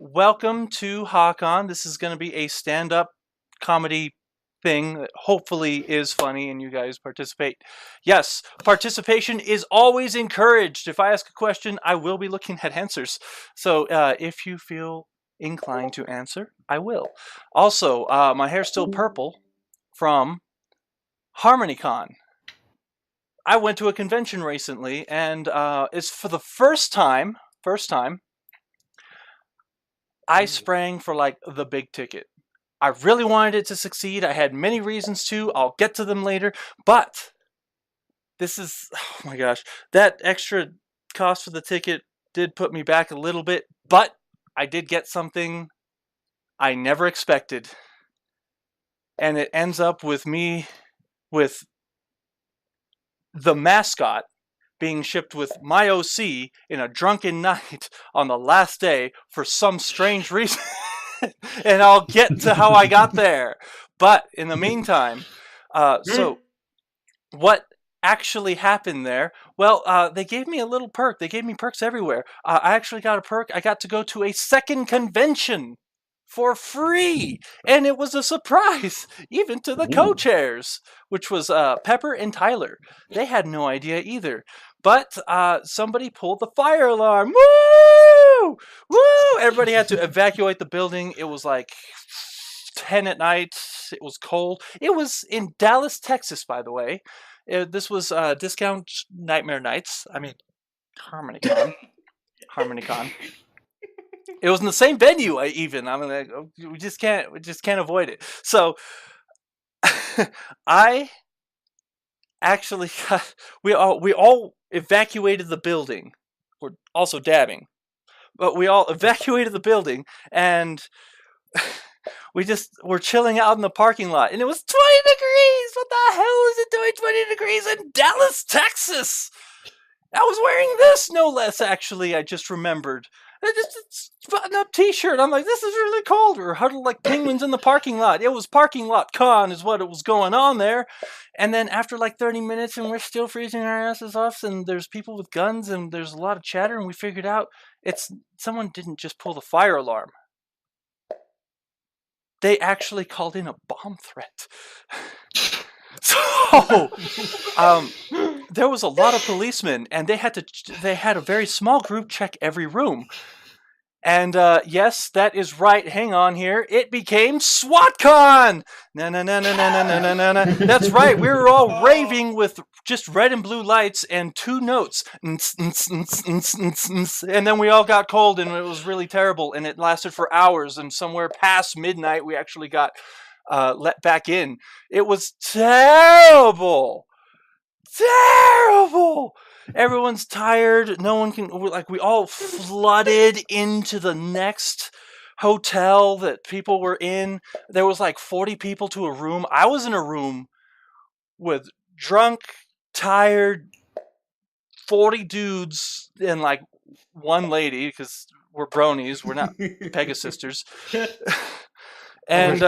welcome to HAHcon. This is going to be a stand-up comedy thing that hopefully is funny and you guys participate. Yes, participation is always encouraged. If I ask a question, I will be looking at answers. So if you feel inclined to answer, I will. Also, my hair's still purple from HAHcon. I went to a convention recently, and it's for the first time, I sprang for like the big ticket. I really wanted it to succeed. I had many reasons to. I'll get to them later. But this is, oh my gosh, that extra cost for the ticket did put me back a little bit. But I did get something I never expected. And it ends up with me with the mascot being shipped with my OC in a drunken night on the last day for some strange reason. And I'll get to how I got there. But in the meantime, so what actually happened there? Well, they gave me a little perk. They gave me perks everywhere. I actually got a perk. I got to go to a second convention for free, and it was a surprise even to the co-chairs, which was Pepper and Tyler. They had no idea either. But somebody pulled the fire alarm. Woo! Woo! Everybody had to evacuate the building. It was like 10 at night. It was cold. It was in Dallas, Texas, by the way. This was Discount Nightmare Nights. I mean, HAHcon. HAHcon. It was in the same venue. I mean, like, we just can't avoid it. So, I actually we all evacuated the building. We're also dabbing, but we all evacuated the building, and we just were chilling out in the parking lot, and it was 20 degrees. What the hell is it doing 20 degrees in Dallas, Texas? I was wearing this, no less, actually. I just remembered. Just button-up t-shirt. I'm like, this is really cold. We were huddled like penguins in the parking lot. It was parking lot con is what it was going on there. And then after like 30 minutes and we're still freezing our asses off, and there's people with guns and there's a lot of chatter, and we figured out someone didn't just pull the fire alarm. They actually called in a bomb threat. So, there was a lot of policemen, and they had a very small group check every room. And yes, that is right. Hang on here. It became SWATcon. Na na na na na na na na na. That's right. We were all raving with just red and blue lights and two notes, and then we all got cold, and it was really terrible. And it lasted for hours. And somewhere past midnight, we actually got let back in. It was terrible. Terrible. Everyone's tired. No one can. We all flooded into the next hotel that people were in. There was like 40 people to a room. I was in a room with drunk, tired 40 dudes and like one lady, because we're bronies. We're not Pegasisters. And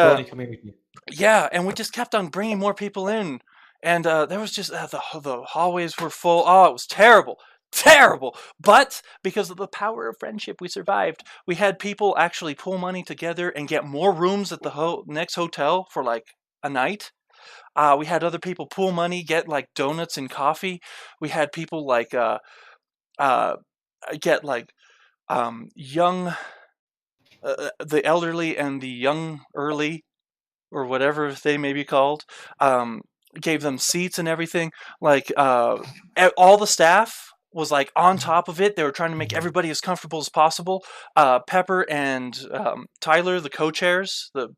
yeah, and we just kept on bringing more people in. And there was just the hallways were full. Oh, it was terrible. Terrible. But because of the power of friendship, we survived. We had people actually pool money together and get more rooms at the next hotel for like a night. We had other people pool money, get like donuts and coffee. We had people like get like young, the elderly and the young early, or whatever they may be called. Gave them seats and everything. Like all the staff was like on top of it. They were trying to make everybody as comfortable as possible. Pepper and Tyler, the co-chairs, the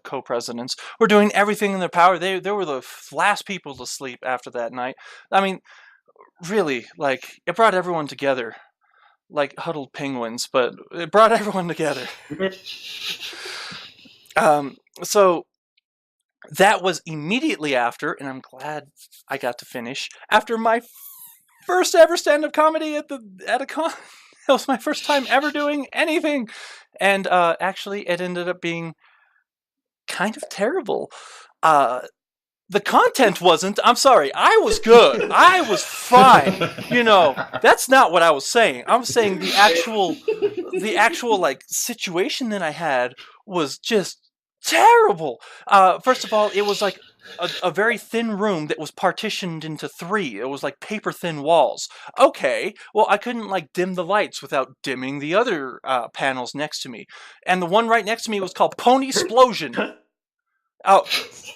co-presidents, were doing everything in their power. They were the last people to sleep after that night. I mean, really, like, it brought everyone together, like huddled penguins, but it brought everyone together. So that was immediately after, and I'm glad I got to finish, after my first ever stand-up comedy at a con. That was my first time ever doing anything. And actually, it ended up being kind of terrible. The content wasn't. I'm sorry. I was good. I was fine. That's not what I was saying. I'm saying the actual like situation that I had was just terrible. First of all, it was like a very thin room that was partitioned into three. It was like paper thin walls. Okay, well I couldn't like dim the lights without dimming the other panels next to me, and the one right next to me was called Pony Explosion. Oh,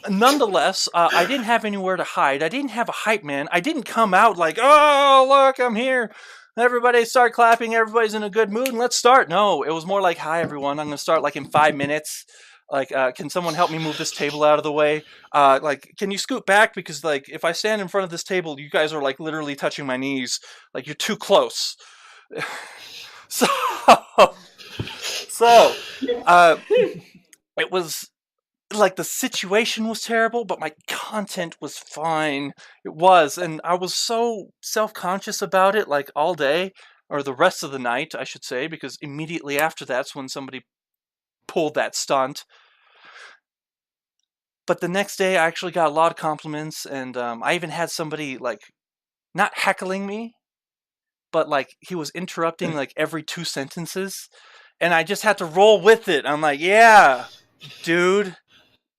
nonetheless, I didn't have anywhere to hide. I didn't have a hype man. I didn't come out like, oh, look, I'm here. Everybody start clapping. Everybody's in a good mood and let's start. No, it was more like, hi, everyone. I'm going to start like in 5 minutes. Like, can someone help me move this table out of the way? Like, can you scoot back? Because, like, if I stand in front of this table, you guys are, like, literally touching my knees. Like, you're too close. so, so, it was like the situation was terrible, but my content was fine. It was, and I was so self-conscious about it, like all day, or the rest of the night, I should say, because immediately after that's when somebody pulled that stunt. But the next day, I actually got a lot of compliments, and I even had somebody like not heckling me, but like he was interrupting like every 2 sentences, and I just had to roll with it. I'm like, yeah, dude.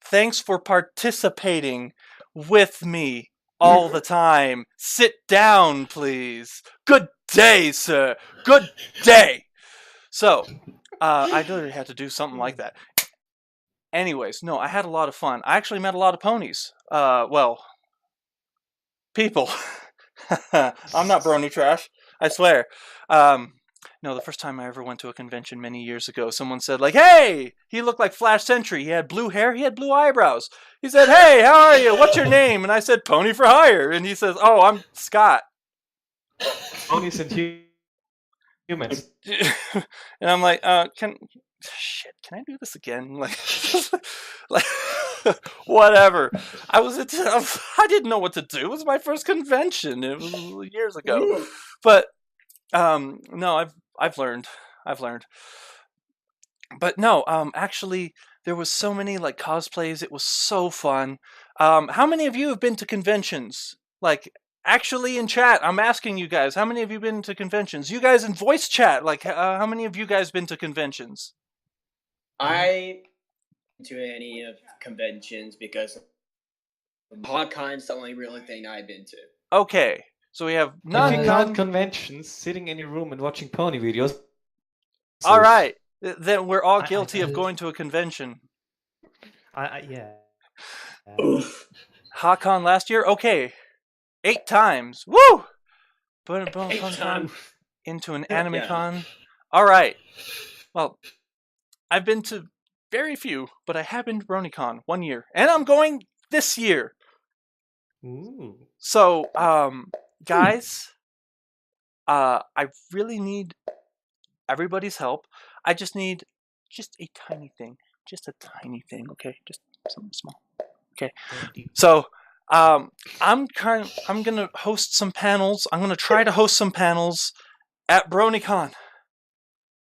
Thanks for participating with me all the time. Sit down, please. Good day, sir. Good day. So, I literally had to do something like that. Anyways, no, I had a lot of fun. I actually met a lot of ponies. Well, people. I'm not brony trash. I swear. No, the first time I ever went to a convention many years ago, someone said, like, hey, he looked like Flash Sentry. He had blue hair. He had blue eyebrows. He said, hey, how are you? What's your name? And I said, Pony for Hire. And he says, oh, I'm Scott. Ponies and humans. And I'm like, can I do this again? Like, like whatever. I didn't know what to do. It was my first convention. It was years ago. But no, I've learned. But no, actually, there was so many like cosplays. It was so fun. How many of you have been to conventions? Like, actually in chat, I'm asking you guys, how many of you been to conventions? You guys in voice chat, like, how many of you guys been to conventions? I to any of conventions because HAHcon's the only real thing I've been to. Okay, so we have none. If you count conventions, sitting in your room and watching pony videos. All right, then we're all guilty of going to a convention. Yeah. HAHcon last year, okay, 8 times. Woo! But into an AnimeCon. Yeah. All right. Well, I've been to very few, but I have been to BronyCon 1 year, and I'm going this year. Ooh. So, guys, I really need everybody's help. I just need a tiny thing, okay? Just something small. Okay. So, I'm gonna host some panels. I'm gonna try to host some panels at BronyCon.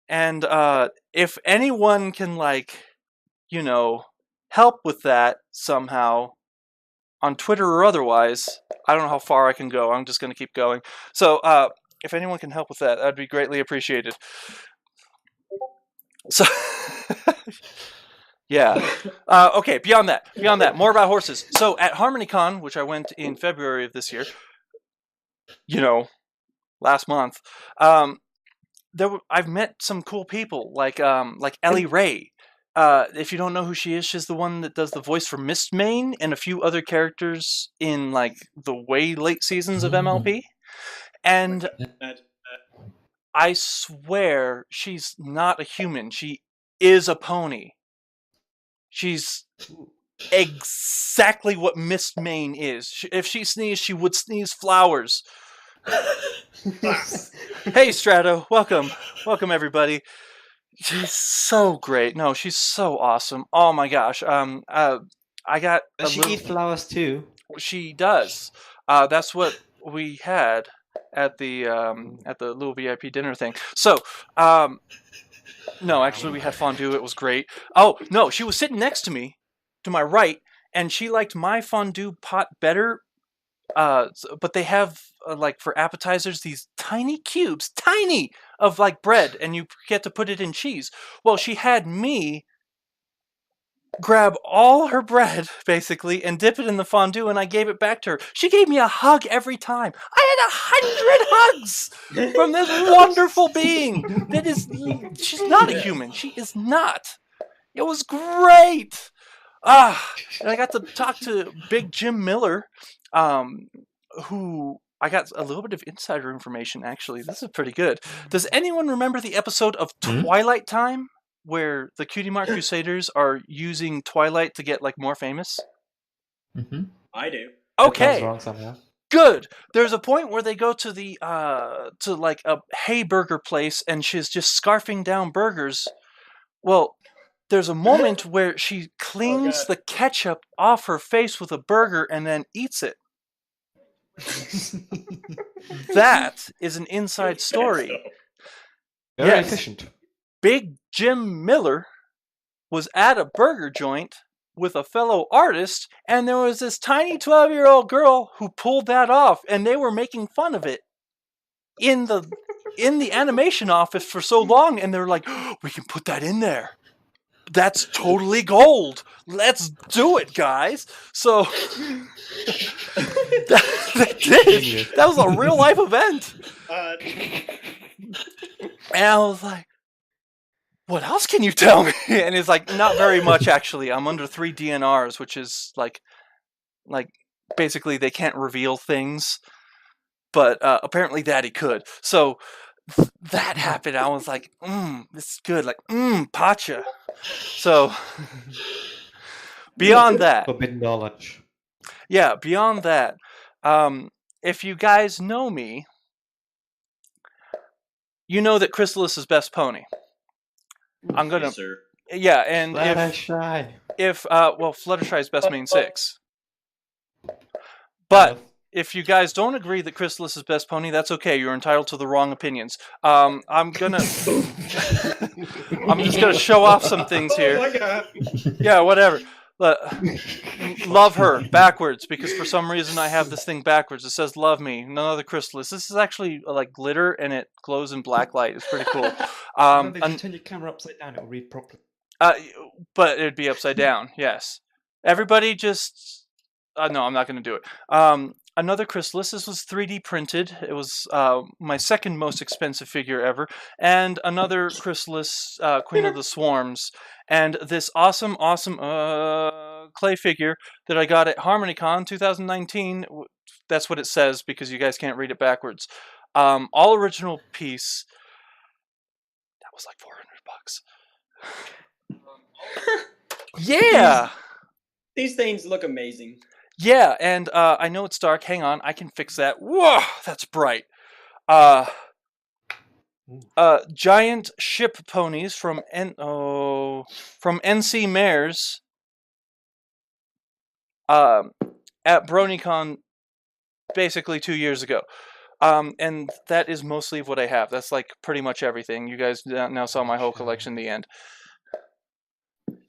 And if anyone can, like, help with that somehow, on Twitter or otherwise, I don't know how far I can go. I'm just going to keep going. So if anyone can help with that, that'd be greatly appreciated. So, yeah. Okay, beyond that, more about horses. So at HarmonyCon, which I went in February of this year, last month, I've met some cool people like Ellie Ray. If you don't know who she is, she's the one that does the voice for Mistmane and a few other characters in like the way late seasons of MLP. And I swear she's not a human. She is a pony. She's exactly what Mistmane is. If she sneezed, she would sneeze flowers. Hey Strato, welcome everybody. She's so great. No, she's so awesome. Oh my gosh. I got. Does she eat flowers too? She does. That's what we had at the little VIP dinner thing. So, no, actually we had fondue. It was great. Oh no, she was sitting next to me, to my right, and she liked my fondue pot better. But they have like for appetizers these tiny cubes, tiny of like bread, and you get to put it in cheese. Well, she had me grab all her bread basically and dip it in the fondue, and I gave it back to her. She gave me a hug every time. I had 100 hugs from this wonderful being. She's not a human. She is not. It was great. And I got to talk to Big Jim Miller, who I got a little bit of insider information, actually. This is pretty good. Does anyone remember the episode of Twilight Time where the Cutie Mark Crusaders are using Twilight to get like more famous? Mm-hmm. I do. Okay. Wrong somehow. Good. There's a point where they go to the to like a hay burger place, and she's just scarfing down burgers. Well, there's a moment where she cleans the ketchup off her face with a burger and then eats it. That is an inside story. Very Yes. efficient. Big Jim Miller was at a burger joint with a fellow artist, and there was this tiny 12-year-old girl who pulled that off, and they were making fun of it in the animation office for so long, and they're like, oh, we can put that in there. That's totally gold. Let's do it, guys. So they did. That was a real life event. And I was like, what else can you tell me? And it's like, not very much, actually. I'm under 3 DNRs, which is like basically they can't reveal things. But apparently that he could. So that happened. I was like, this is good. Like, pacha. So beyond that. Forbidden knowledge. Yeah, beyond that. If you guys know me, you know that Chrysalis is best pony. I'm gonna, Yes, sir. yeah, and Fluttershy. Fluttershy is best main 6. But if you guys don't agree that Chrysalis is best pony, that's okay. You're entitled to the wrong opinions. I'm just gonna show off some things here. Oh my god. Yeah, whatever. Love her backwards, because for some reason I have this thing backwards. It says "Love me." None other Chrysalis. This is actually like glitter, and it glows in black light. It's pretty cool. If you turn your camera upside down, it'll read properly. But it'd be upside down. Yes. Everybody just. No, I'm not going to do it. Another Chrysalis. This was 3D printed. It was my second most expensive figure ever. And another Chrysalis, Queen of the Swarms. And this awesome clay figure that I got at HAHcon 2019. That's what it says, because you guys can't read it backwards. All original piece. That was like $400. Yeah. These things look amazing. Yeah, and I know it's dark. Hang on, I can fix that. Whoa, that's bright. Giant ship ponies from NC Mares at BronyCon basically 2 years ago. And that is mostly what I have. That's like pretty much everything. You guys now saw my whole collection in the end.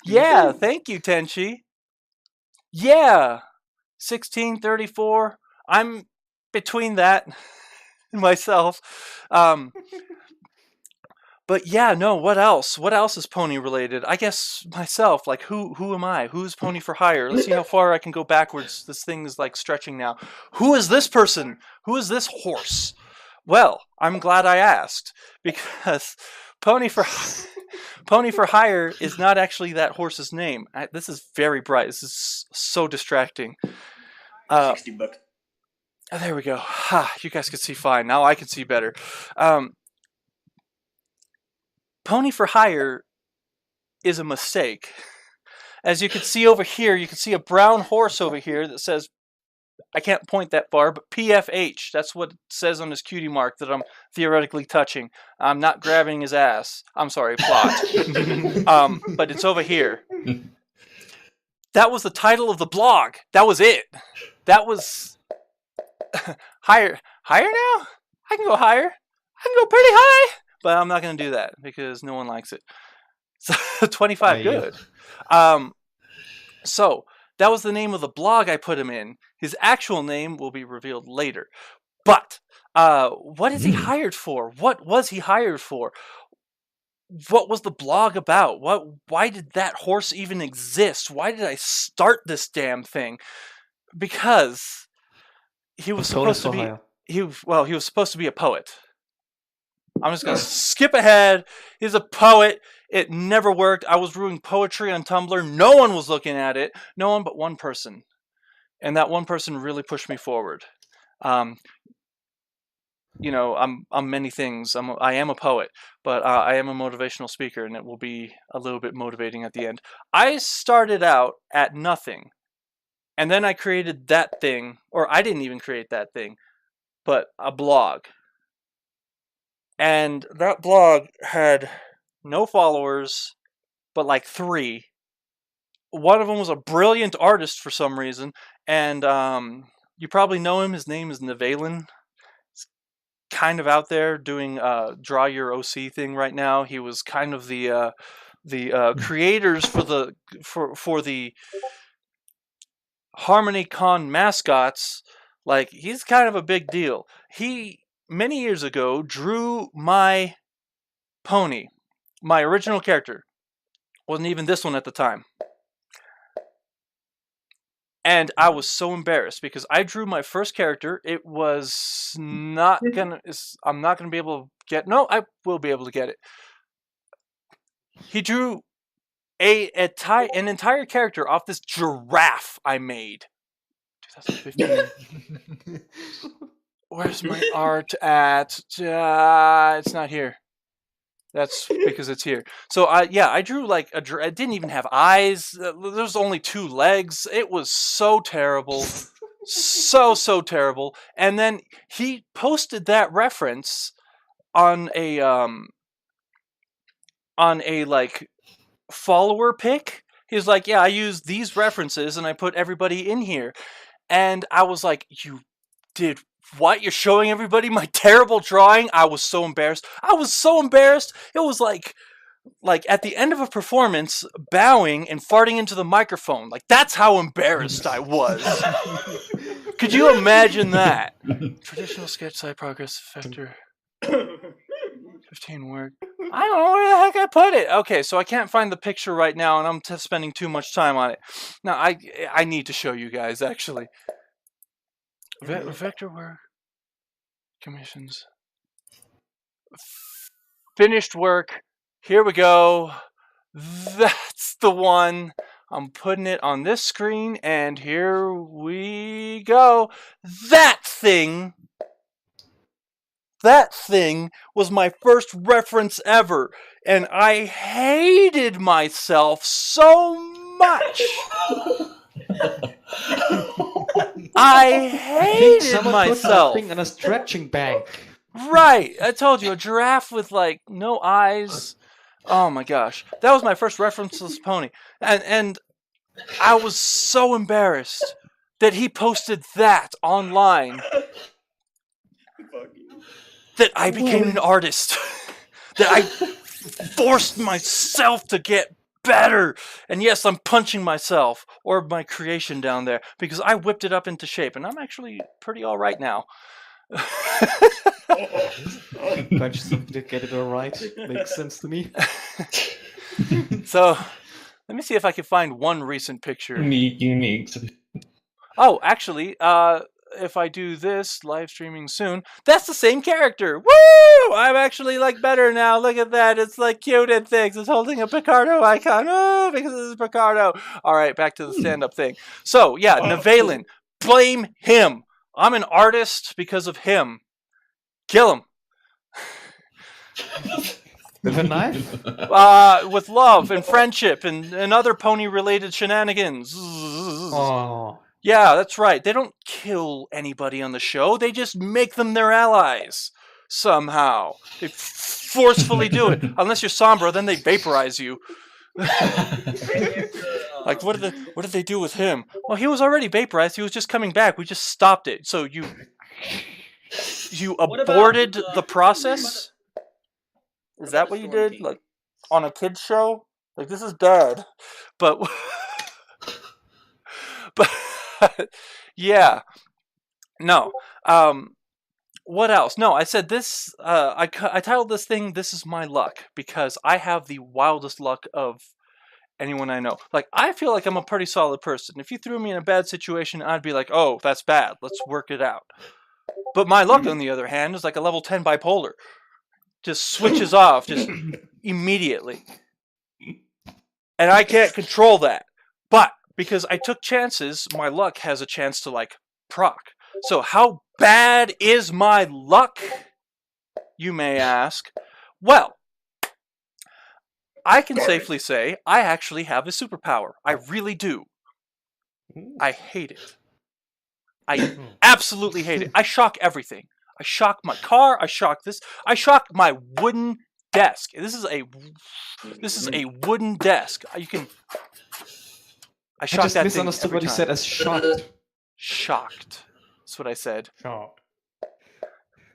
Yeah, thank you, Tenchi. Yeah. 1634. I'm between that and myself. But yeah, no, what else? What else is pony related? I guess myself. Like, who am I? Who's Pony for Hire? Let's see how far I can go backwards. This thing is like stretching now. Who is this person? Who is this horse? Well, I'm glad I asked, because Pony for Hire is not actually that horse's name. This is very bright. This is so distracting. 60 bucks. There we go. You guys can see fine. Now I can see better. Pony for Hire is a mistake. As you can see over here, you can see a brown horse over here that says, I can't point that far, but PFH. That's what it says on his cutie mark that I'm theoretically touching. I'm not grabbing his ass. I'm sorry, plot. But it's over here. That was the title of the blog. That was it. That was higher. Higher now? I can go higher. I can go pretty high. But I'm not going to do that because no one likes it. So 25, good. So That was the name of the blog I put him in. His actual name will be revealed later. But what is he hired for? What was he hired for? What was the blog about? Why did that horse even exist? Why did I start this damn thing? Because he was supposed to be he was supposed to be a poet. I'm just going to skip ahead. He's a poet. It never worked. I was doing poetry on Tumblr. No one was looking at it. No one but one person. And that one person really pushed me forward. You know, I'm many things. I am a poet, but I am a motivational speaker, and it will be a little bit motivating at the end. I started out at nothing, and then I created that thing, or I didn't even create that thing, but a blog. And that blog had no followers, but like 3. One of them was a brilliant artist for some reason, and you probably know him. His name is Nevalin. Kind of out there doing draw your OC thing right now. He was kind of the creators for the HAHcon mascots. Like, he's kind of a big deal. He many years ago drew my pony. My original character wasn't even this one at the time. And I was so embarrassed because I drew my first character. It was not gonna. I'm not gonna be able to get. No, I will be able to get it. He drew an entire character off this giraffe I made. 2015. Where's my art at? It's not here. That's because it's here. So I drew like it didn't even have eyes. There's only 2 legs. It was so terrible, so terrible. And then he posted that reference on a like follower pic. He was like, "Yeah, I used these references and I put everybody in here." And I was like, "You did what? You're showing everybody my terrible drawing?" I was so embarrassed. It was like at the end of a performance, bowing and farting into the microphone. Like, that's how embarrassed I was. Could you imagine that? Traditional sketch side progress factor. 15 work. I don't know where the heck I put it. Okay, so I can't find the picture right now, and I'm spending too much time on it. Now, I need to show you guys, actually. Vector work. Commissions. Finished work. Here we go. That's the one. I'm putting it on this screen, and here we go. That thing was my first reference ever, and I hated myself so much. I hated myself. Put that thing in a stretching bank. Right, I told you, a giraffe with like no eyes. Oh my gosh, that was my first reference to this pony, and I was so embarrassed that he posted that online. That I became an artist. That I forced myself to get better. And yes, I'm punching myself or my creation down there because I whipped it up into shape, and I'm actually pretty all right now. Punch something to get it all right. Makes sense to me. So, let me see if I can find one recent picture. Unique. Oh, actually, if I do this, live streaming soon, that's the same character. Woo! I'm actually like better now. Look at that. It's like cute and things. It's holding a Picardo icon. Oh, because this is Picardo. All right, back to the stand-up thing. So, yeah, Nevalin. Blame him. I'm an artist because of him. Kill him. With a knife? With love and friendship and other pony-related shenanigans. Oh. Yeah, that's right. They don't kill anybody on the show. They just make them their allies. Somehow. They forcefully do it. Unless you're Sombra, then they vaporize you. Like, what did they do with him? Well, he was already vaporized. He was just coming back. We just stopped it. So you aborted the process? Is that what you did? Like, on a kid's show? Like, this is bad. But Yeah. No. What else? No, I said this. I titled this thing "This Is My Luck" because I have the wildest luck of anyone I know. Like, I feel like I'm a pretty solid person. If you threw me in a bad situation, I'd be like, "Oh, that's bad. Let's work it out." But my luck, on the other hand, is like a level 10 bipolar. Just switches off just immediately, and I can't control that. But because I took chances, my luck has a chance to like proc. So how bad is my luck, you may ask? Well, I can safely say I actually have a superpower. I really do. I hate it. I absolutely hate it. I shock everything. I shock my car. I shock this. I shock my wooden desk. This is a wooden desk. You can. I shock just that thing misunderstood every what you time. said as shocked. Shocked. That's what I said. Shock.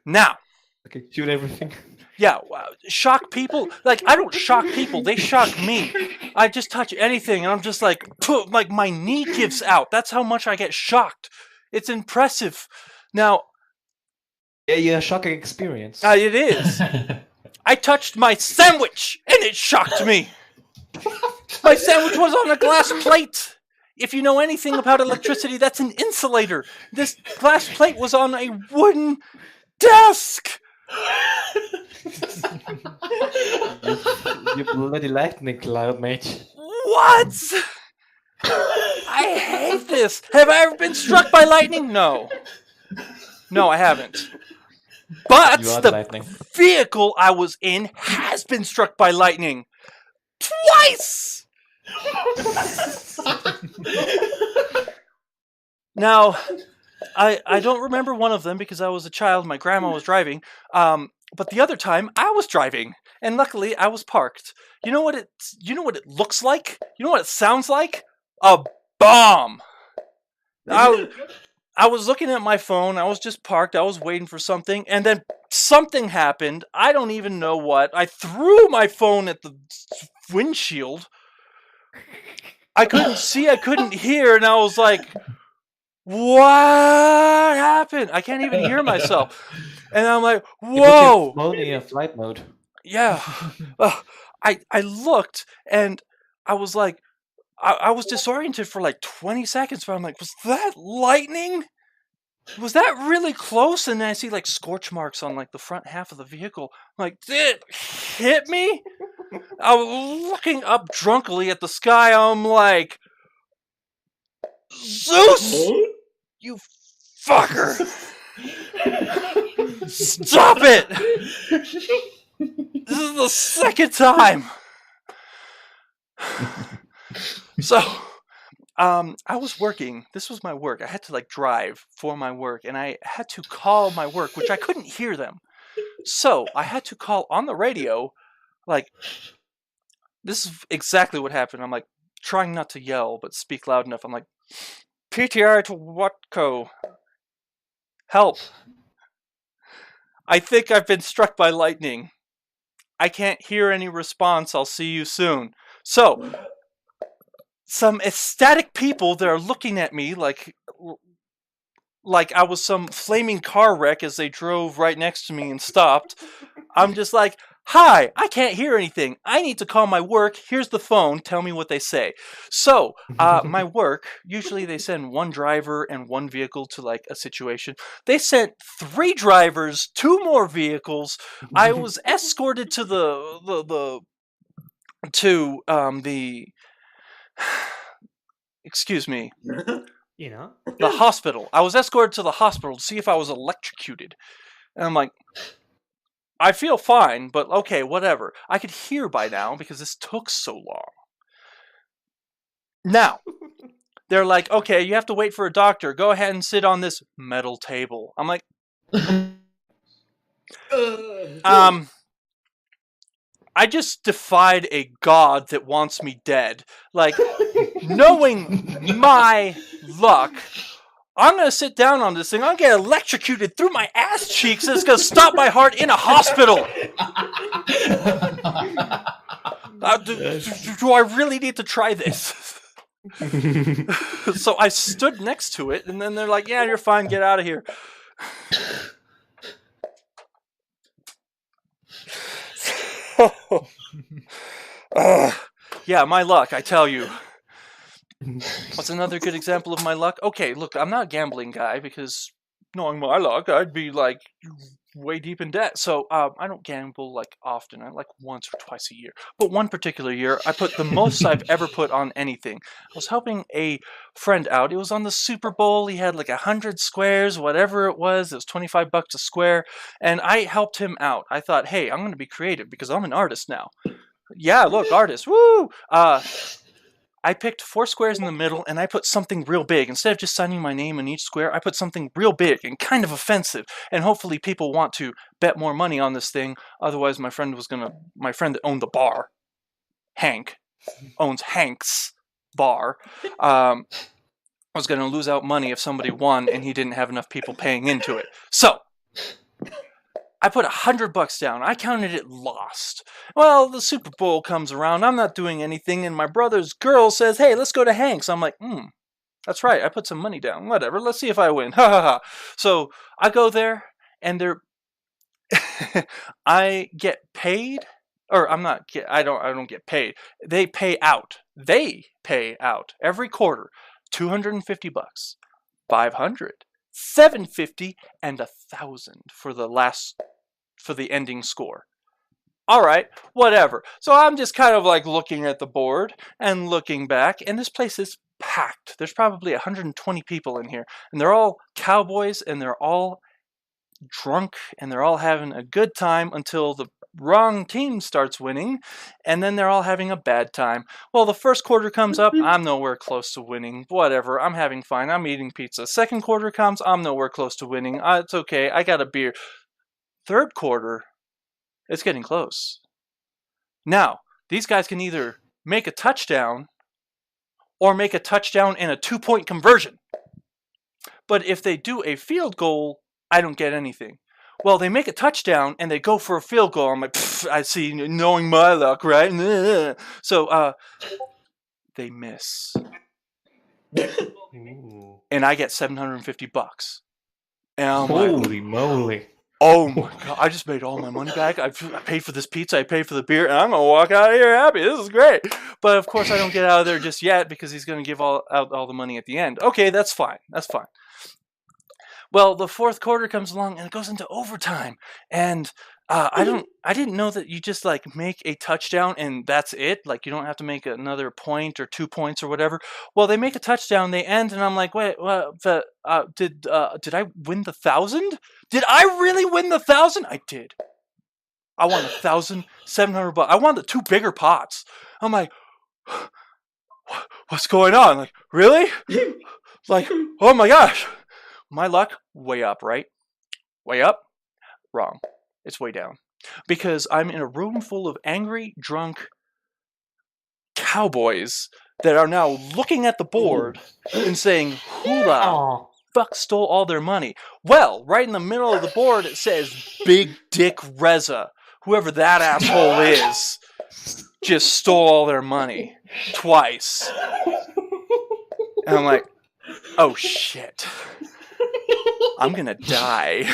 Now. Okay, shoot everything. Yeah, shock people. Like, I don't shock people. They shock me. I just touch anything, and I'm just like my knee gives out. That's how much I get shocked. It's impressive. Now, Yeah, shocking experience. it is. I touched my sandwich, and it shocked me. My sandwich was on a glass plate. If you know anything about electricity, that's an insulator. This glass plate was on a wooden desk. You bloody lightning cloud, mate. What? I hate this. Have I ever been struck by lightning? No. No, I haven't. But You are the lightning. vehicle I was in has been struck by lightning. Twice! Now, I don't remember one of them because I was a child. My grandma was driving. But the other time, I was driving, and luckily, I was parked. You know what it looks like? You know what it sounds like? A bomb. I was looking at my phone. I was just parked. I was waiting for something, and then something happened. I don't even know what. I threw my phone at the windshield. I couldn't see. I couldn't hear, and I was like, "What happened?" I can't even hear myself. And I'm like, whoa! Only a flight mode. Yeah. I looked, and I was like, I was disoriented for like 20 seconds, but I'm like, was that lightning? Was that really close? And then I see like scorch marks on like the front half of the vehicle. I'm like, did it hit me? I was looking up drunkenly at the sky. I'm like, Zeus! You fucker! Stop it! This is the second time. So, I was working. This was my work. I had to like drive for my work, and I had to call my work, which I couldn't hear them. So I had to call on the radio. Like, this is exactly what happened. I'm like trying not to yell, but speak loud enough. I'm like, PTR to Watco. Help. I think I've been struck by lightning. I can't hear any response. I'll see you soon. So, some ecstatic people that are looking at me like I was some flaming car wreck as they drove right next to me and stopped. I'm just like, hi, I can't hear anything. I need to call my work. Here's the phone. Tell me what they say. So, my work, usually they send one driver and one vehicle to like a situation. They sent 3 drivers, 2 more vehicles. I was escorted to the excuse me, You know? the hospital. I was escorted to the hospital to see if I was electrocuted. And I'm like, I feel fine, but okay, whatever. I could hear by now because this took so long. Now, they're like, okay, you have to wait for a doctor. Go ahead and sit on this metal table. I'm like, I just defied a god that wants me dead. Like, knowing my luck, I'm going to sit down on this thing. I'm going to get electrocuted through my ass cheeks, and it's going to stop my heart in a hospital. Do I really need to try this? So I stood next to it, and then they're like, yeah, you're fine, get out of here. Yeah, my luck, I tell you. What's another good example of my luck? Okay, look, I'm not a gambling guy because knowing my luck, I'd be like way deep in debt. So I don't gamble like often. I like once or twice a year. But one particular year, I put the most I've ever put on anything. I was helping a friend out. It was on the Super Bowl. He had like 100 squares, whatever it was. It was $25 a square, and I helped him out. I thought, hey, I'm going to be creative because I'm an artist now. Yeah, look, artist. Woo! I picked 4 squares in the middle, and I put something real big. Instead of just signing my name in each square, I put something real big and kind of offensive. And hopefully people want to bet more money on this thing. Otherwise, my friend that owned the bar, Hank, owns Hank's bar, was going to lose out money if somebody won and he didn't have enough people paying into it. So I put $100 down. I counted it lost. Well, the Super Bowl comes around. I'm not doing anything, and my brother's girl says, hey, let's go to Hank's. I'm like, that's right. I put some money down. Whatever. Let's see if I win. Ha ha ha. So I go there, and I get paid, or I don't get paid. They pay out. They pay out every quarter $250, $500, $750, and $1,000 for the ending score. All right, whatever. So I'm just kind of like looking at the board and looking back, and this place is packed. There's probably 120 people in here, and they're all cowboys, and they're all drunk, and they're all having a good time until the wrong team starts winning, and then they're all having a bad time. Well, the first quarter comes up, I'm nowhere close to winning. Whatever, I'm having fun. I'm eating pizza. Second quarter comes, I'm nowhere close to winning. It's okay, I got a beer. Third quarter, it's getting close. Now, these guys can either make a touchdown or make a touchdown and a 2-point conversion. But if they do a field goal, I don't get anything. Well, they make a touchdown and they go for a field goal. I'm like, I see, knowing my luck, right? So they miss. And I get $750. And I'm Holy moly. Oh my God, I just made all my money back. I paid for this pizza, I paid for the beer, and I'm going to walk out of here happy. This is great. But of course, I don't get out of there just yet because he's going to give out all the money at the end. Okay, that's fine. That's fine. Well, the fourth quarter comes along and it goes into overtime. And I didn't know that you just like make a touchdown and that's it. Like you don't have to make another point or 2 points or whatever. Well, they make a touchdown, they end, and I'm like, wait, did I win the 1,000? Did I really win the 1,000? I did. I won $1,700. I won the 2 bigger pots. I'm like, what's going on? Like, really? Like, oh my gosh. My luck, way up, right? Way up? Wrong. It's way down. Because I'm in a room full of angry, drunk cowboys that are now looking at the board and saying, who the fuck stole all their money? Well, right in the middle of the board it says Big Dick Reza. Whoever that asshole is just stole all their money. Twice. And I'm like, oh shit. I'm gonna die.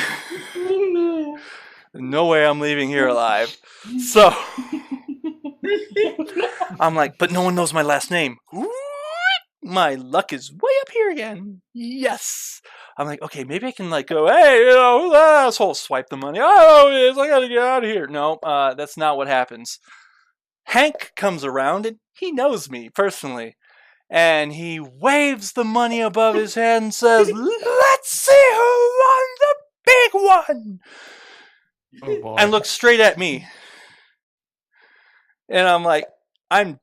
No way I'm leaving here alive. So I'm like, but no one knows my last name. My luck is way up here again. Yes. I'm like, okay, maybe I can like go, hey, who the asshole swipe the money? Oh, it is. I gotta get out of here. No, that's not what happens. Hank comes around and he knows me personally. And he waves the money above his head and says, let's see who won the big one. Oh boy. And looks straight at me. And I'm like, I'm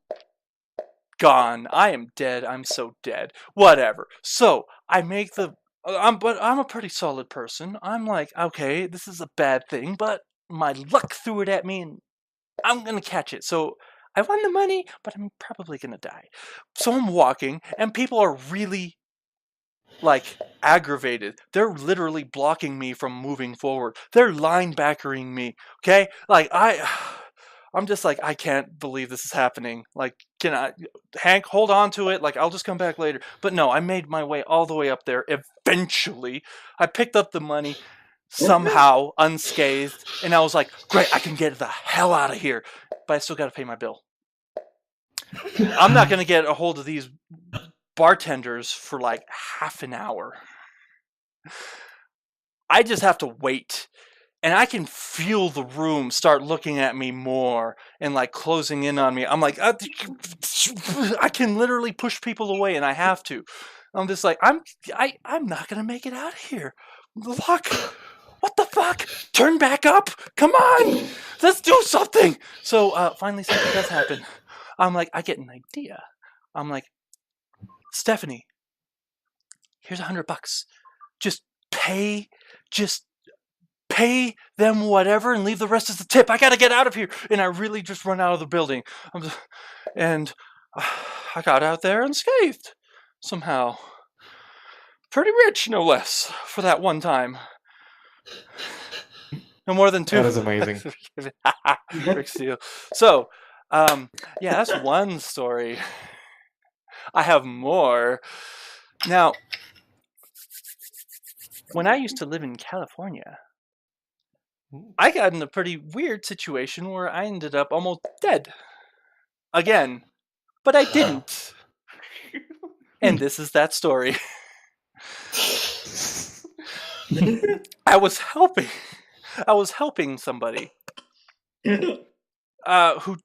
gone. I am dead. I'm so dead. Whatever. So I make but I'm a pretty solid person. I'm like, okay, this is a bad thing, but my luck threw it at me and I'm going to catch it. So I won the money, but I'm probably going to die. So I'm walking, and people are really, like, aggravated. They're literally blocking me from moving forward. They're linebackering me, okay? Like, I'm just like, I can't believe this is happening. Like, Hank, hold on to it. Like, I'll just come back later. But no, I made my way all the way up there. Eventually, I picked up the money somehow unscathed, and I was like, great, I can get the hell out of here. But I still got to pay my bill. I'm not going to get a hold of these bartenders for like half an hour. I just have to wait. And I can feel the room start looking at me more and like closing in on me. I'm like, I can literally push people away, and I have to. I'm just like, I'm not gonna make it out of here. Look, what the fuck? Turn back up! Come on, let's do something. So finally, something does happen. I'm like, I get an idea. I'm like, Stephanie, here's $100. Just pay them whatever and leave the rest as a tip. I gotta get out of here. And I really just run out of the building. And I got out there unscathed somehow. Pretty rich, no less, for that one time. No more than two. That is amazing. Rick Steele. So, yeah, that's one story. I have more. Now, when I used to live in California, I got in a pretty weird situation where I ended up almost dead. Again. But I didn't. And this is that story. I was helping somebody who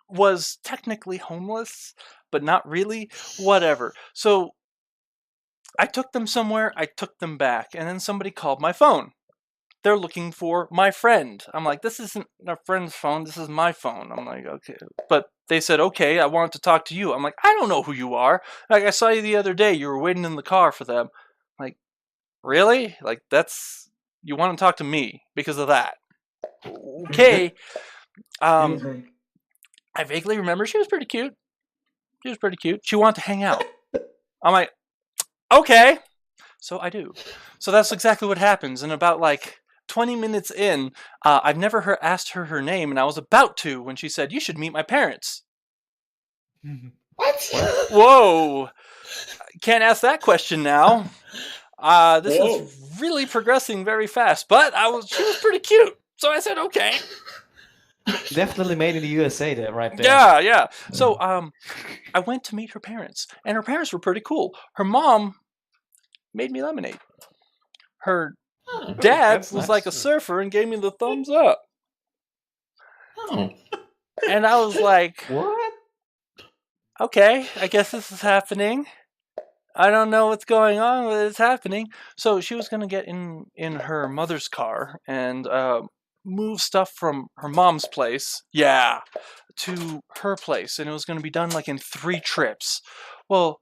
was technically homeless, but not really. Whatever. So I took them somewhere, I took them back, and then somebody called my phone. They're looking for my friend. I'm like, this isn't a friend's phone, this is my phone. I'm like, okay. But they said, okay, I wanted to talk to you. I'm like, I don't know who you are. Like, I saw you the other day, you were waiting in the car for them. I'm like, really? Like, you want to talk to me because of that? Okay. I vaguely remember she was pretty cute. She wanted to hang out. I'm like, okay. So I do. So that's exactly what happens. And about like 20 minutes in, I've never asked her name, and I was about to when she said, you should meet my parents. What? Whoa. Can't ask that question now. This is really progressing very fast, but she was pretty cute. So I said, okay. Definitely made in the USA there, right there. Yeah. So I went to meet her parents, and her parents were pretty cool. Her mom made me lemonade. Her dad was nice. like a surfer and gave me the thumbs up. Oh. And I was like, What? okay, I guess this is happening. I don't know what's going on, but it's happening. So she was going to get in her mother's car and move stuff from her mom's place, to her place. And it was going to be done like in 3 trips. Well,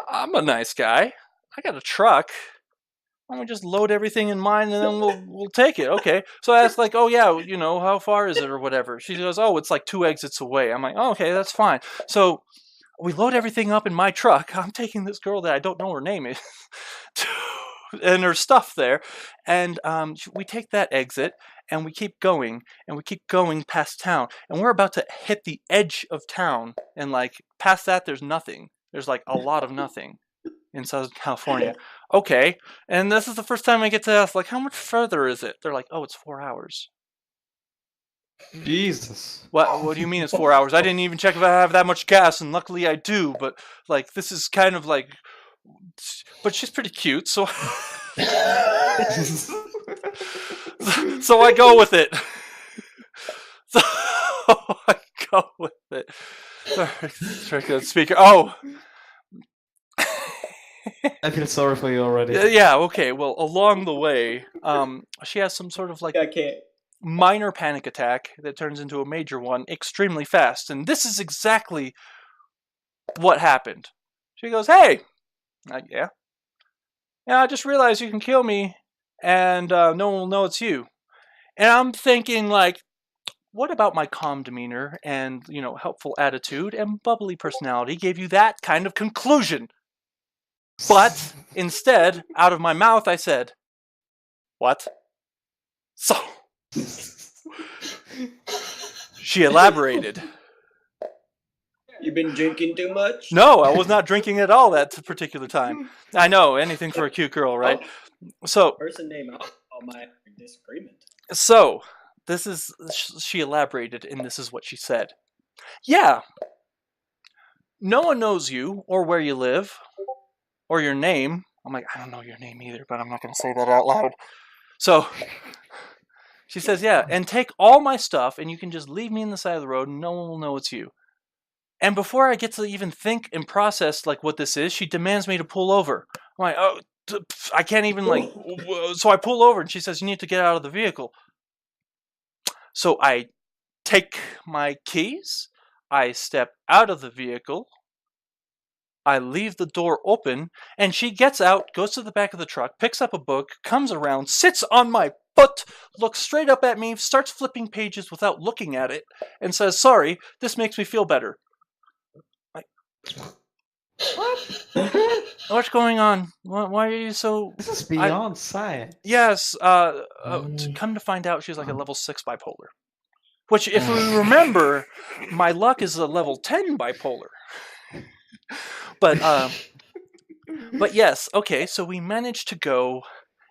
I'm a nice guy. I got a truck. I'm gonna just load everything in mine, and then we'll take it. Okay. So I asked, like, oh yeah, how far is it or whatever. She goes, oh, it's like 2 exits away. I'm like, oh, okay, that's fine. So we load everything up in my truck. I'm taking this girl that I don't know her name is, and her stuff there, and we take that exit, and we keep going past town, and we're about to hit the edge of town, and like past that, there's nothing. There's like a lot of nothing in Southern California. Okay. And this is the first time I get to ask, like, how much further is it? They're like, oh, it's 4 hours. Jesus. What do you mean it's 4 hours? I didn't even check if I have that much gas, and luckily I do, but like this is kind of like, but she's pretty cute, so so I go with it. So I go with it. Sorry, speaker. Oh. I feel sorry for you already. Yeah, okay. Well, along the way, she has some sort of like I can't. minor panic attack that turns into a major one extremely fast. And this is exactly what happened. She goes, hey, yeah, I just realized you can kill me and no one will know it's you. And I'm thinking, like, what about my calm demeanor and, helpful attitude and bubbly personality gave you that kind of conclusion? But instead, out of my mouth, I said, what? So She elaborated. You've been drinking too much? No, I was not drinking at all that particular time. I know, anything for a cute girl, right? So, Person name alcohol my disagreement. so this is, she elaborated, and this is what she said. Yeah, no one knows you or where you live or your name. I'm like, I don't know your name either, but I'm not going to say that out loud. So she says, yeah, and take all my stuff, and you can just leave me in the side of the road, and no one will know it's you. And before I get to even think and process like what this is, she demands me to pull over. I'm like, oh, I can't even like. So I pull over, and she says, you need to get out of the vehicle. So I take my keys, I step out of the vehicle, I leave the door open, and she gets out, goes to the back of the truck, picks up a book, comes around, sits on my foot, looks straight up at me, starts flipping pages without looking at it, and says, sorry, this makes me feel better. Like, what? What's going on? Why are you so... This is beyond science. Yes, to come to find out, she's like a level 6 bipolar. Which, if we remember, my luck is a level 10 bipolar. But yes, okay, so we managed to go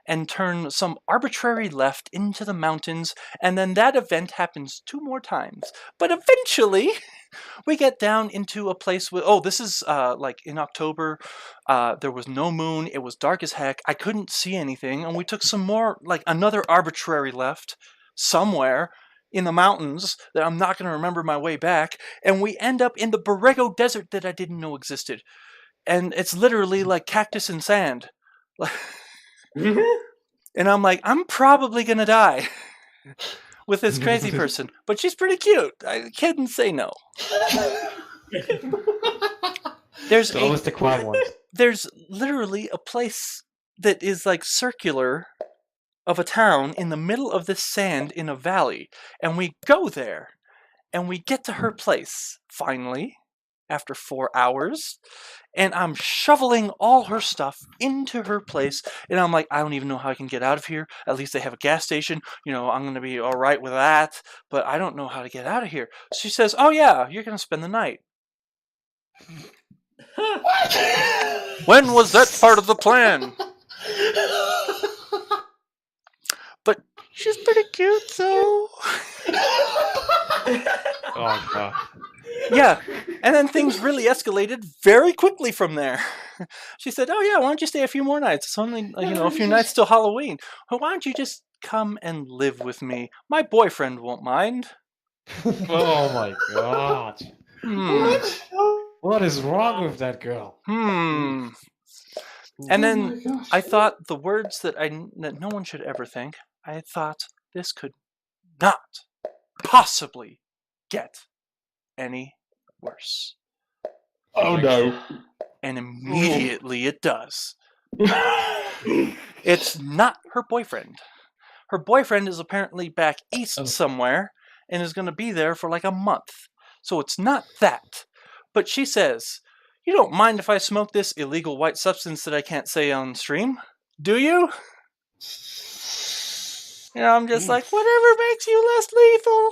and turn some arbitrary left into the mountains, and then that event happens 2 more times. But eventually, we get down into a place with, oh, this is like in October, there was no moon, it was dark as heck, I couldn't see anything, and we took some more, like another arbitrary left somewhere in the mountains that I'm not going to remember my way back, and we end up in the Borrego Desert that I didn't know existed. And it's literally like cactus and sand. And I'm like, I'm probably going to die with this crazy person. But she's pretty cute. I couldn't say no. There's always the quiet one. There's literally a place that is like circular of a town in the middle of this sand in a valley. And we go there. And we get to her place, finally, after 4 hours. And I'm shoveling all her stuff into her place. And I'm like, I don't even know how I can get out of here. At least they have a gas station. You know, I'm going to be all right with that. But I don't know how to get out of here. She says, oh, yeah, you're going to spend the night. When was that part of the plan? But she's pretty cute, though. Oh, God. Yeah, and then things really escalated very quickly from there. She said, oh yeah, why don't you stay a few more nights? It's only, a few nights till Halloween. Well, why don't you just come and live with me? My boyfriend won't mind. Oh my God. What is wrong with that girl? And then I thought the words that no one should ever think. I thought this could not possibly get any worse. Oh no. And immediately it does. It's not her boyfriend. Her boyfriend is apparently back east somewhere and is going to be there for like a month. So it's not that. But she says, you don't mind if I smoke this illegal white substance that I can't say on stream? Do you? I'm just like, whatever makes you less lethal.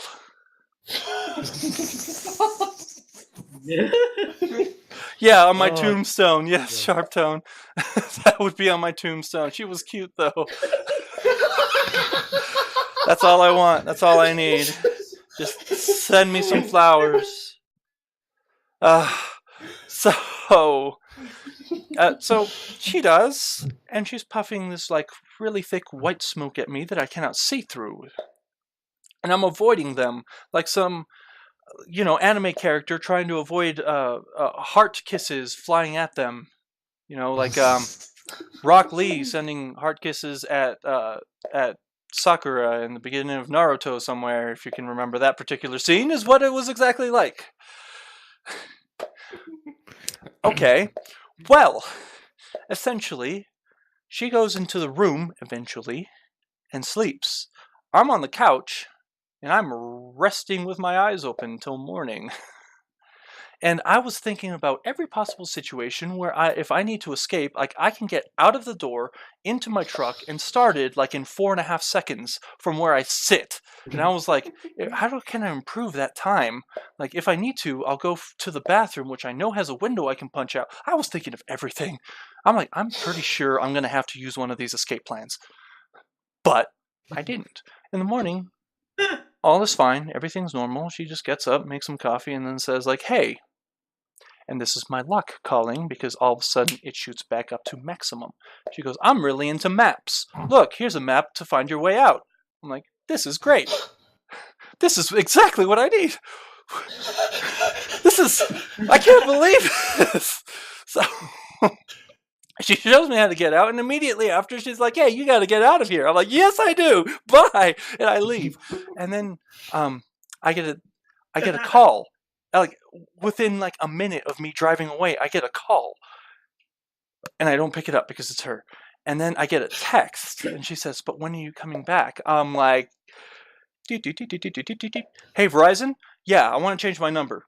Yeah, on my tombstone. Yes, Sharp Tone. That would be on my tombstone. She was cute, though. That's all I want. That's all I need. Just send me some flowers. So she does, and she's puffing this like really thick white smoke at me that I cannot see through. And I'm avoiding them like some, anime character trying to avoid heart kisses flying at them. Like Rock Lee sending heart kisses at Sakura in the beginning of Naruto somewhere, if you can remember that particular scene, is what it was exactly like. Okay, well, essentially, she goes into the room eventually and sleeps. I'm on the couch, and I'm resting with my eyes open till morning. And I was thinking about every possible situation where if I need to escape, like I can get out of the door into my truck and started like in 4.5 seconds from where I sit. And I was like, can I improve that time? Like if I need to, I'll go to the bathroom, which I know has a window I can punch out. I was thinking of everything. I'm like, I'm pretty sure I'm going to have to use one of these escape plans. But I didn't. In the morning, all is fine. Everything's normal. She just gets up, makes some coffee, and then says like, hey, and this is my luck calling because all of a sudden it shoots back up to maximum. She goes, I'm really into maps. Look, here's a map to find your way out. I'm like, this is great. This is exactly what I need. I can't believe this. So she shows me how to get out, and immediately after she's like, hey, you got to get out of here. I'm like, yes, I do. Bye. And I leave. And then I get a call. Like within like a minute of me driving away, I get a call. And I don't pick it up because it's her. And then I get a text, and she says, but when are you coming back? I'm like, hey, Verizon? Yeah, I want to change my number.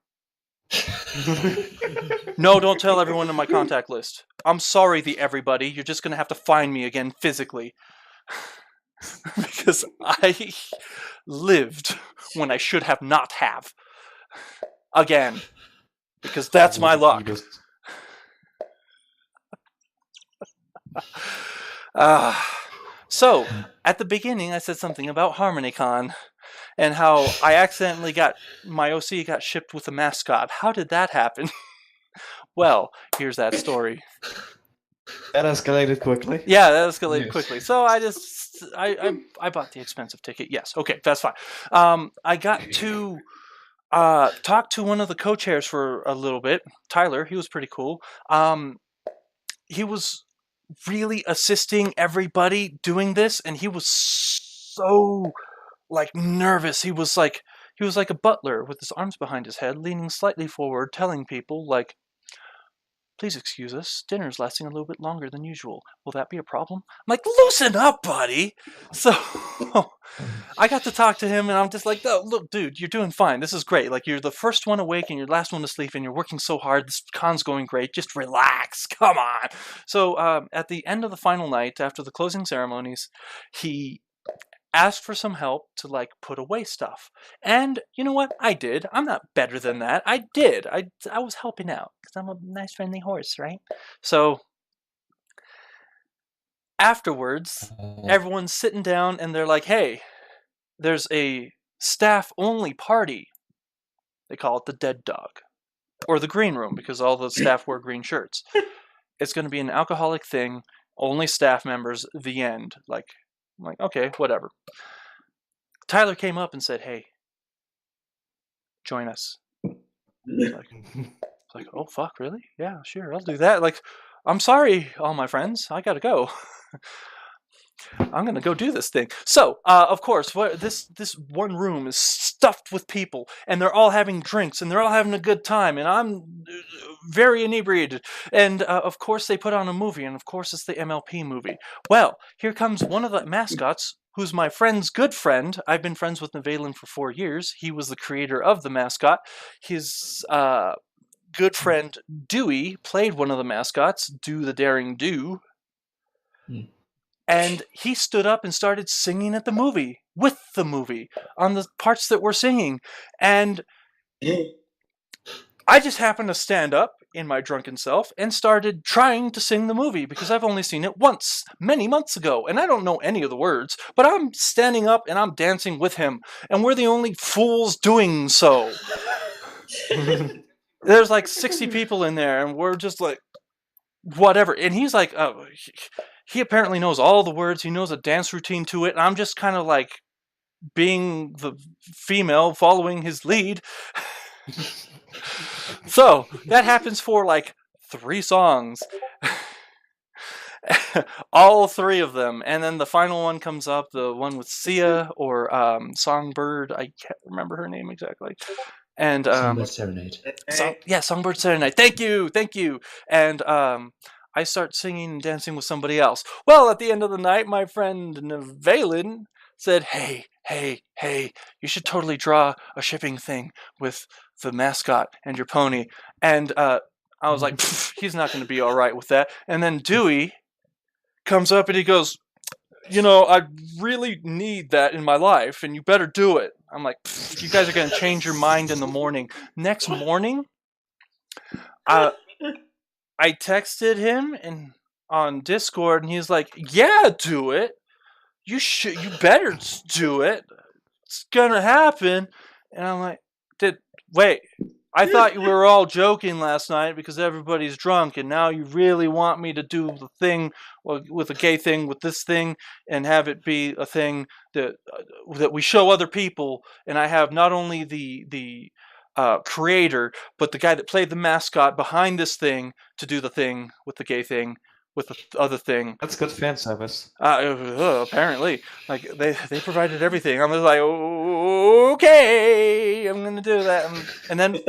No, don't tell everyone in my contact list. I'm sorry, everybody. You're just going to have to find me again physically. Because I lived when I should have not have. Again. Because that's my luck. So, at the beginning, I said something about HAHcon and how I accidentally my OC got shipped with a mascot. How did that happen? Well, here's that story. That escalated quickly. Yeah, that escalated quickly. So I bought the expensive ticket. Yes, okay, that's fine. I got to talk to one of the co-chairs for a little bit. Tyler, he was pretty cool. He was really assisting everybody doing this, and he was so like nervous. He was like a butler with his arms behind his head, leaning slightly forward, telling people like, please excuse us, dinner's lasting a little bit longer than usual. Will that be a problem? I'm like, loosen up, buddy. So I got to talk to him, and I'm just like, oh, look, dude, you're doing fine. This is great. Like, you're the first one awake and you're the last one to sleep, and you're working so hard. This con's going great. Just relax. Come on. So at the end of the final night, after the closing ceremonies, he asked for some help to like put away stuff. And you know what? I did. I'm not better than that. I did. I was helping out because I'm a nice friendly horse, right? So afterwards, everyone's sitting down and they're like, hey, there's a staff only party. They call it the Dead Dog or the Green Room because all the staff wear green shirts. It's going to be an alcoholic thing, only staff members, the end. Like, I'm like, okay, whatever. Tyler came up and said, hey, join us. It's like, oh, fuck, really? Yeah, sure, I'll do that. Like, I'm sorry, all my friends. I gotta go. I'm gonna go do this thing. So, of course, this one room is stuffed with people, and they're all having drinks, and they're all having a good time, and I'm very inebriated. And of course, they put on a movie, and of course, it's the MLP movie. Well, here comes one of the mascots, who's my friend's good friend. I've been friends with Nevalin for 4 years. He was the creator of the mascot. His good friend Dewey played one of the mascots, Do the Daring Do. And he stood up and started singing at the movie, with the movie, on the parts that we're singing. And I just happened to stand up in my drunken self and started trying to sing the movie because I've only seen it once, many months ago, and I don't know any of the words, but I'm standing up and I'm dancing with him, and we're the only fools doing so. There's like 60 people in there, and we're just like, whatever. And he's like, oh, he apparently knows all the words. He knows a dance routine to it. And I'm just kind of like being the female following his lead. So that happens for like 3 songs. All 3 of them. And then the final one comes up, the one with Sia or Songbird. I can't remember her name exactly. And Songbird Serenade. Songbird Serenade. Thank you. And I start singing and dancing with somebody else. Well, at the end of the night, my friend Nevalin said, hey, hey, you should totally draw a shipping thing with the mascot and your pony. And I was like, he's not going to be all right with that. And then Dewey comes up and he goes, I really need that in my life, and you better do it. I'm like, you guys are going to change your mind in the morning. Next morning, I texted him on Discord, and he's like, yeah, do it. You better do it. It's gonna happen. And I'm like, wait, I thought you were all joking last night because everybody's drunk, and now you really want me to do the thing with a gay thing with this thing and have it be a thing that we show other people, and I have not only the creator but the guy that played the mascot behind this thing to do the thing with the gay thing with the other thing. That's good fan service. Apparently, like they provided everything. I'm just like, okay, I'm gonna do that. And then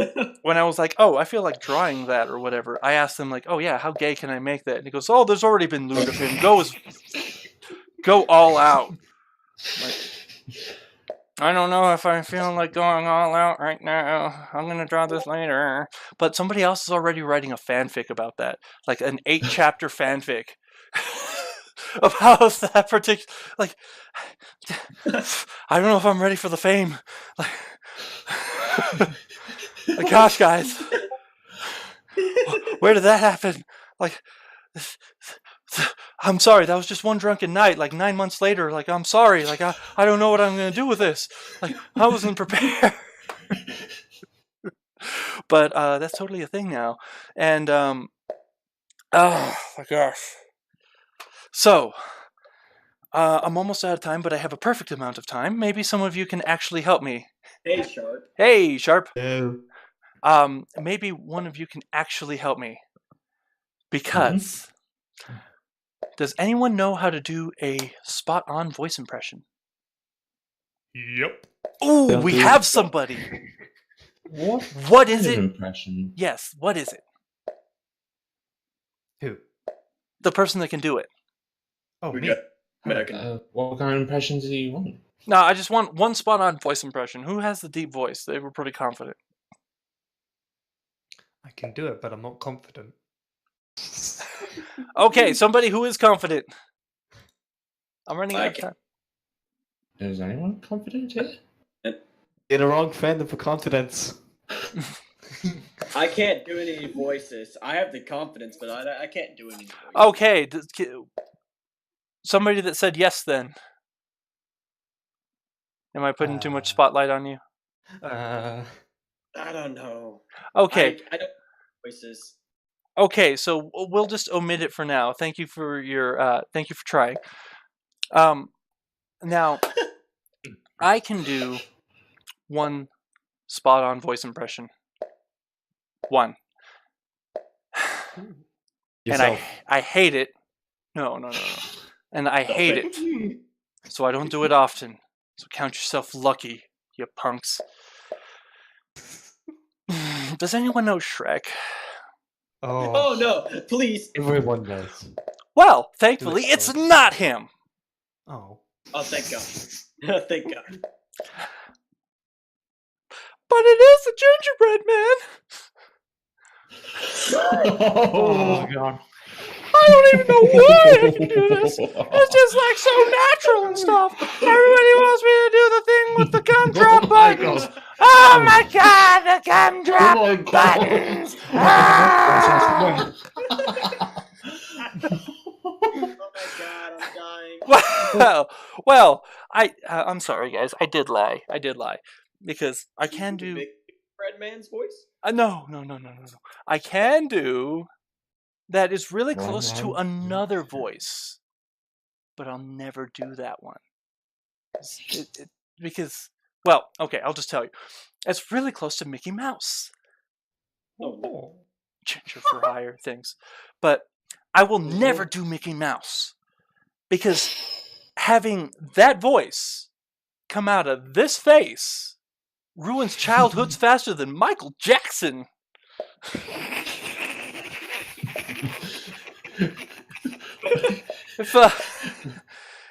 when I was like, oh, I feel like drawing that or whatever, I asked him like, oh yeah, how gay can I make that? And he goes, oh, there's already been lewd of him. Go all out. Like, I don't know if I'm feeling like going all out right now. I'm gonna draw this later. But somebody else is already writing a fanfic about that, like an 8-chapter fanfic about that particular. Like, I don't know if I'm ready for the fame. Like, gosh, guys, where did that happen? Like, I'm sorry, that was just one drunken night. Like 9 months later, like I'm sorry. Like I don't know what I'm gonna do with this. Like I wasn't prepared. But that's totally a thing now. And oh my gosh. So I'm almost out of time, but I have a perfect amount of time. Maybe some of you can actually help me. Hey, Sharp. Hey, Sharp. No. Maybe one of you can actually help me. Because does anyone know how to do a spot-on voice impression? Yep. Ooh, we have somebody. What is it? Impression. Yes, what is it? Who? The person that can do it. Oh, We me. got American. What kind of impressions do you want? No, I just want one spot-on voice impression. Who has the deep voice? They were pretty confident. I can do it, but I'm not confident. Okay, somebody who is confident. I'm running out of Okay. time. Is anyone confident here? In a wrong fandom for confidence. I can't do any voices. I have the confidence, but I can't do any voices. Okay, somebody that said yes then. Am I putting too much spotlight on you? I don't know. Okay. I don't voices. Okay, so we'll just omit it for now. Thank you for thank you for trying. Now I can do one spot-on voice impression. One. Yourself. And I hate it. No. And I hate it. So I don't do it often. So count yourself lucky, you punks. Does anyone know Shrek? Oh no! Please. Everyone does. Well, thankfully, it's not him. Oh. Oh, thank God. Thank God. But it is the gingerbread man. Oh, God. I don't even know why I can do this. It's just like so natural and stuff. Everybody wants me to do the thing with the gumdrop buttons. Oh my God, the gumdrop buttons. Ah! Oh my God, I'm dying. Well, I'm sorry, guys. I did lie. Because I can do. Big Red Man's voice? No. I can do that is really close to another voice, but I'll never do that one. Because, well, okay, I'll just tell you. It's really close to Mickey Mouse. Oh. Ginger for hire things. But I will never do Mickey Mouse. Because having that voice come out of this face ruins childhoods faster than Michael Jackson.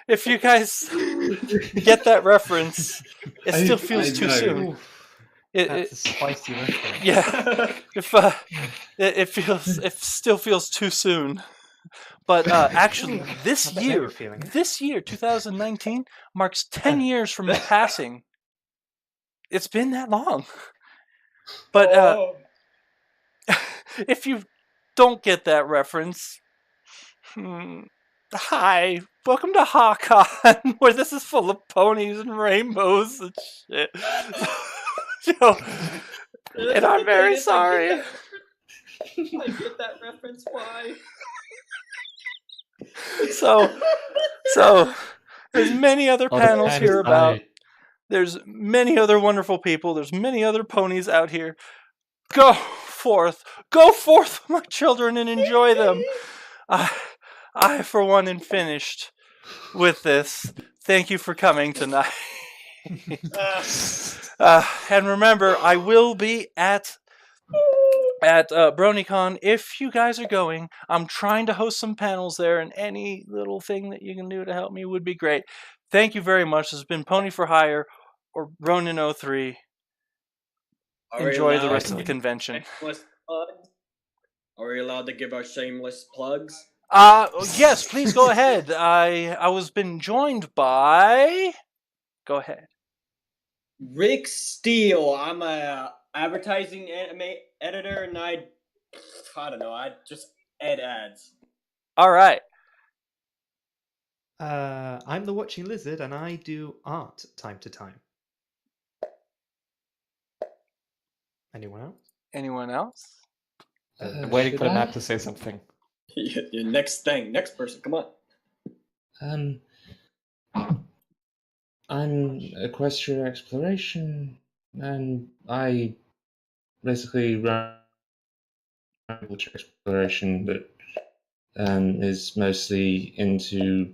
if you guys get that reference, it still feels too know. soon. Oof, It, that's a spicy reference. yeah, if it still feels too soon. But actually, I bet now you're feeling it. this year, 2019, marks 10 years from the passing. It's been that long. But Oh. if you don't get that reference, hi, welcome to HAHcon, where this is full of ponies and rainbows and shit. You know, and I'm very sorry. I get that reference. Why? So there's many other Oh, the panels pan here is about. high. There's many other wonderful people. There's many other ponies out here. Go forth, my children, and enjoy them. I, for one, am finished with this. Thank you for coming tonight. And remember, I will be at BronyCon. If you guys are going, I'm trying to host some panels there, and any little thing that you can do to help me would be great. Thank you very much. This has been Pony for Hire, or Ronin03. Enjoy the rest of the convention. Are we allowed to give our shameless plugs? Yes, please go ahead. I was been joined by. Go ahead. Rick Steele. I'm a advertising editor, and I don't know. I just ed ads. All right. I'm the Watching Lizard, and I do art time to time. Anyone else? Anyone else? I'm waiting should for the I? map to say something. Your next person. Come on. I'm Equestria Exploration, and I basically run agriculture exploration that is mostly into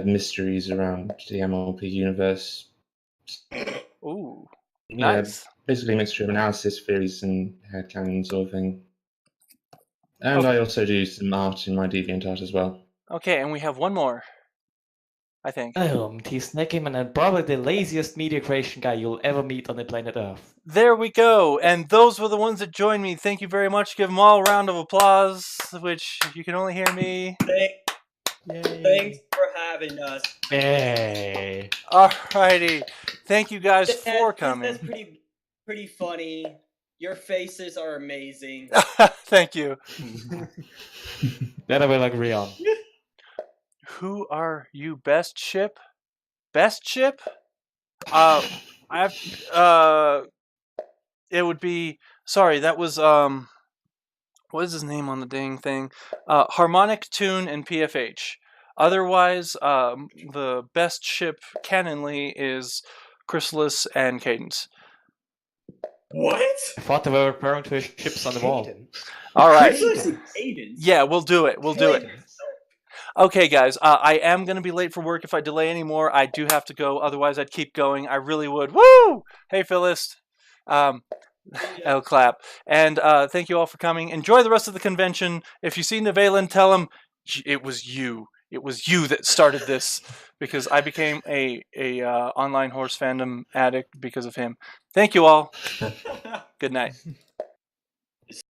mysteries around the MLP universe. Ooh, Yeah, nice. basically a mixture of analysis, theories, and HAHcon sort of thing. And Okay. I also do some art in my DeviantArt as well. Okay, and we have one more. I think. He's Neckerman and probably the laziest media creation guy you'll ever meet on the planet Earth. There we go. And those were the ones that joined me. Thank you very much. Give them all a round of applause, which you can only hear me. Thanks for having us. Hey. Alrighty. Thank you guys for coming. That's pretty funny. Your faces are amazing. Thank you. That I will agree on. Who are you, best ship? Best ship? It would be, sorry, that was what is his name on the dang thing? Harmonic, Tune, and PFH. Otherwise, the best ship canonly is Chrysalis and Cadence. What? I thought they were referring to his ships on the wall. All right. Cadence. Yeah, we'll do it. We'll do it. Okay, guys, I am going to be late for work. If I delay anymore, I do have to go. Otherwise, I'd keep going. I really would. Woo! Hey, Phyllis. I'll clap. And thank you all for coming. Enjoy the rest of the convention. If you see Nevalin, tell him it was you. It was you that started this, because I became a online horse fandom addict because of him. Thank you all. Good night.